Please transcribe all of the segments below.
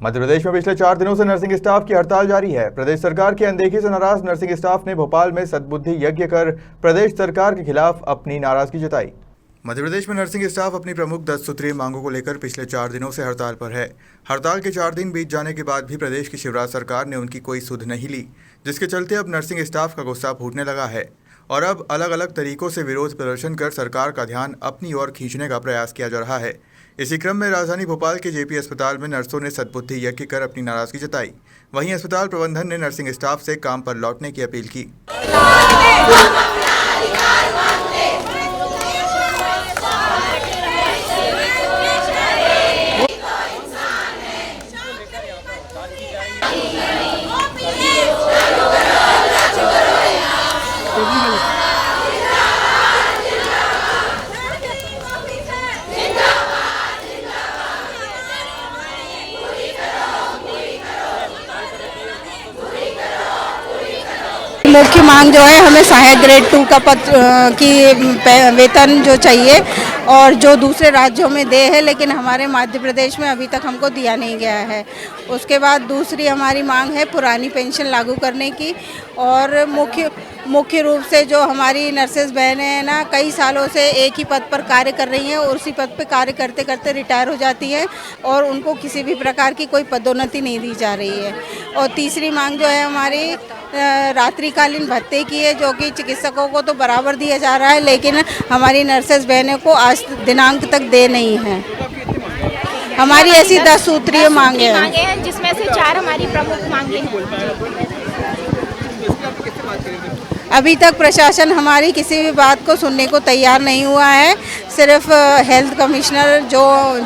मध्य प्रदेश में पिछले 4 दिनों से नर्सिंग स्टाफ की हड़ताल जारी है। प्रदेश सरकार की अनदेखी से नाराज नर्सिंग स्टाफ ने भोपाल में सद्बुद्धि यज्ञ कर प्रदेश सरकार के खिलाफ अपनी नाराजगी जताई। मध्य प्रदेश में नर्सिंग स्टाफ अपनी प्रमुख 10 सूत्रीय मांगों को लेकर पिछले 4 दिनों से हड़ताल पर है। हड़ताल के 4 दिन बीत जाने के बाद भी प्रदेश की शिवराज सरकार ने उनकी कोई सुध नहीं ली, जिसके चलते अब नर्सिंग स्टाफ का गुस्सा फूटने लगा है और अब अलग अलग तरीकों से विरोध प्रदर्शन कर सरकार का ध्यान अपनी ओर खींचने का प्रयास किया जा रहा है। इसी क्रम में राजधानी भोपाल के जेपी अस्पताल में नर्सों ने सद्बुद्धि यज्ञ कर अपनी नाराजगी जताई। वहीं अस्पताल प्रबंधन ने नर्सिंग स्टाफ से काम पर लौटने की अपील की। मुख्य मांग जो है, हमें सहायक ग्रेड 2 का पद की वेतन जो चाहिए और जो दूसरे राज्यों में दे है, लेकिन हमारे मध्य प्रदेश में अभी तक हमको दिया नहीं गया है। उसके बाद दूसरी हमारी मांग है पुरानी पेंशन लागू करने की। और मुख्य रूप से जो हमारी नर्सेज बहनें हैं ना, कई सालों से एक ही पद पर कार्य कर रही हैं और उसी पद पर कार्य करते करते रिटायर हो जाती हैं और उनको किसी भी प्रकार की कोई पदोन्नति नहीं दी जा रही है। और तीसरी मांग जो है हमारी रात्रिकालीन भत्ते की है, जो कि चिकित्सकों को तो बराबर दिया जा रहा है, लेकिन हमारी नर्सेज बहनों को आज दिनांक तक दे नहीं है। हमारी ऐसी 10 सूत्रीय मांगे हैं, जिसमें से 4 हमारी प्रमुख मांगे हैं। अभी तक प्रशासन हमारी किसी भी बात को सुनने को तैयार नहीं हुआ है। सिर्फ हेल्थ कमिश्नर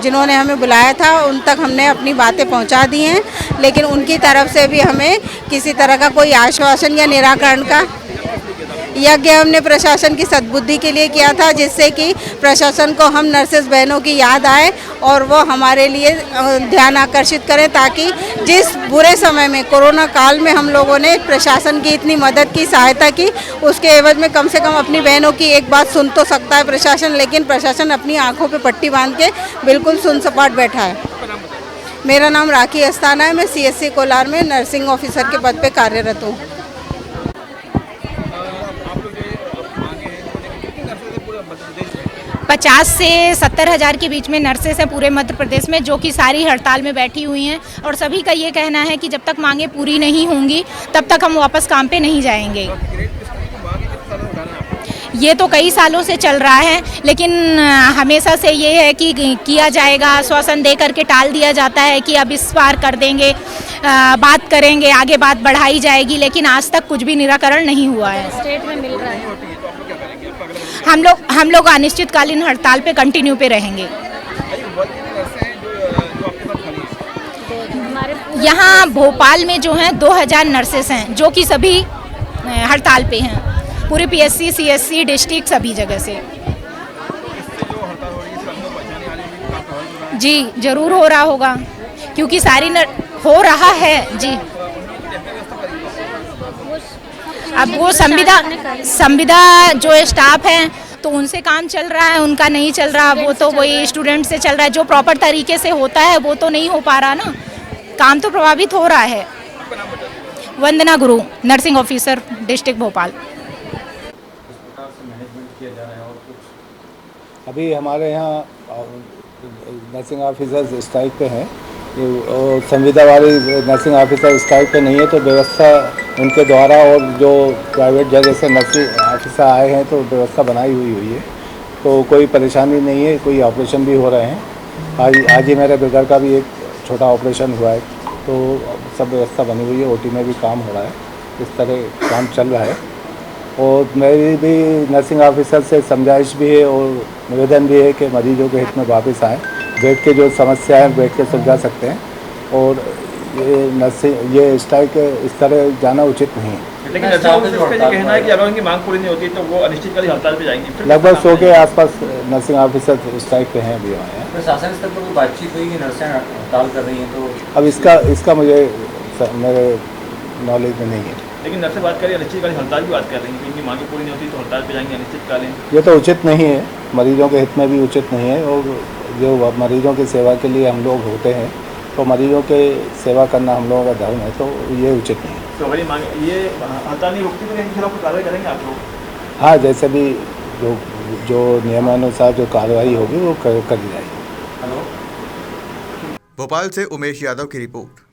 जिन्होंने हमें बुलाया था उन तक हमने अपनी बातें पहुंचा दी हैं, लेकिन उनकी तरफ से भी हमें किसी तरह का कोई आश्वासन या निराकरण का यज्ञ हमने प्रशासन की सद्बुद्धि के लिए किया था, जिससे कि प्रशासन को हम नर्सेज बहनों की याद आए और वो हमारे लिए ध्यान आकर्षित करें, ताकि जिस बुरे समय में कोरोना काल में हम लोगों ने प्रशासन की इतनी मदद की, सहायता की, उसके एवज में कम से कम अपनी बहनों की एक बात सुन तो सकता है प्रशासन, लेकिन प्रशासन अपनी आंखों पे पट्टी बांध के बिल्कुल सुन सपाट बैठा है। मेरा नाम राखी अस्थाना है, मैं CSC कोलार में नर्सिंग ऑफिसर के पद पे कार्यरत हूँ। 50 से 70 हज़ार के बीच में नर्सेस हैं पूरे मध्य प्रदेश में, जो कि सारी हड़ताल में बैठी हुई हैं और सभी का ये कहना है कि जब तक मांगे पूरी नहीं होंगी तब तक हम वापस काम पे नहीं जाएंगे। ये तो कई सालों से चल रहा है, लेकिन हमेशा से ये है कि किया जाएगा, आश्वासन दे करके टाल दिया जाता है कि अब इस बार कर देंगे, बात करेंगे, आगे बात बढ़ाई जाएगी, लेकिन आज तक कुछ भी निराकरण नहीं हुआ है। स्टेट में मिल रहा है। हम लोग अनिश्चितकालीन हड़ताल पे कंटिन्यू पे रहेंगे। यहाँ भोपाल में जो हैं 2000 नर्सेस हैं, जो कि सभी हड़ताल पे हैं, पूरे PSC, CSC, डिस्ट्रिक्ट सभी जगह से। जी जरूर हो रहा होगा, क्योंकि सारी हो रहा है जी। अब वो संविदा जो स्टाफ हैं तो उनसे काम चल रहा है, उनका नहीं चल रहा, वो तो वही स्टूडेंट से चल रहा है। जो प्रॉपर तरीके से होता है वो तो नहीं हो पा रहा ना, काम तो प्रभावित हो रहा है। वंदना गुरु, नर्सिंग ऑफिसर, डिस्ट्रिक्ट भोपाल। अभी हमारे यहाँ नर्सिंग ऑफिसर्स स्ट्राइक पे हैं, संविदा वाली नर्सिंग ऑफिसर स्ट्राइक पे नहीं है, तो व्यवस्था उनके द्वारा और जो प्राइवेट जगह से नर्सिंग ऑफिसर आए हैं तो व्यवस्था बनाई हुई है, तो कोई परेशानी नहीं है। कोई ऑपरेशन भी हो रहे हैं। आज ही मेरे ब्रदर का भी एक छोटा ऑपरेशन हुआ है, तो सब व्यवस्था बनी हुई है। OT में भी काम हो रहा है, इस तरह काम चल रहा है। और मेरी भी नर्सिंग ऑफिसर से समझाइश भी है और निवेदन भी है कि मरीजों के हित में वापस आएँ। बेड के जो समस्या है बेड के सुलझा सकते हैं, और ये स्ट्राइक इस तरह जाना उचित नहीं है। लेकिन कहना है कि अगर उनकी मांग पूरी नहीं होती तो वो अनिश्चितकालीन हड़ताल पे जाएंगे। लगभग 100 के आसपास नर्सिंग ऑफिसर स्ट्राइक पे हैं अभी हमारे यहाँ। प्रशासन स्तर पर कोई बातचीत हुई कि नर्सें हड़ताल कर रही हैं? तो अब इसका मुझे मेरे नॉलेज में नहीं है। लेकिन नर्सें बात करें अनिश्चितकालीन हड़ताल की बात कर रही हैं कि इनकी मांगे पूरी नहीं होती तो हड़ताल पे जाएंगे अनिश्चितकालीन। ये तो उचित नहीं है, मरीजों के हित में भी उचित नहीं है, और जो मरीजों की सेवा के लिए हम लोग होते हैं तो मरीजों के सेवा करना हम लोगों का धर्म है, तो ये उचित नहीं है। तो हमारी मांग ये हड़ताल नहीं रुकती तो इनके खिलाफ कार्रवाई करेंगे आप लोग? हाँ, जैसे भी जो नियमानुसार जो कार्रवाई होगी वो करी जाएगी। भोपाल से उमेश यादव की रिपोर्ट।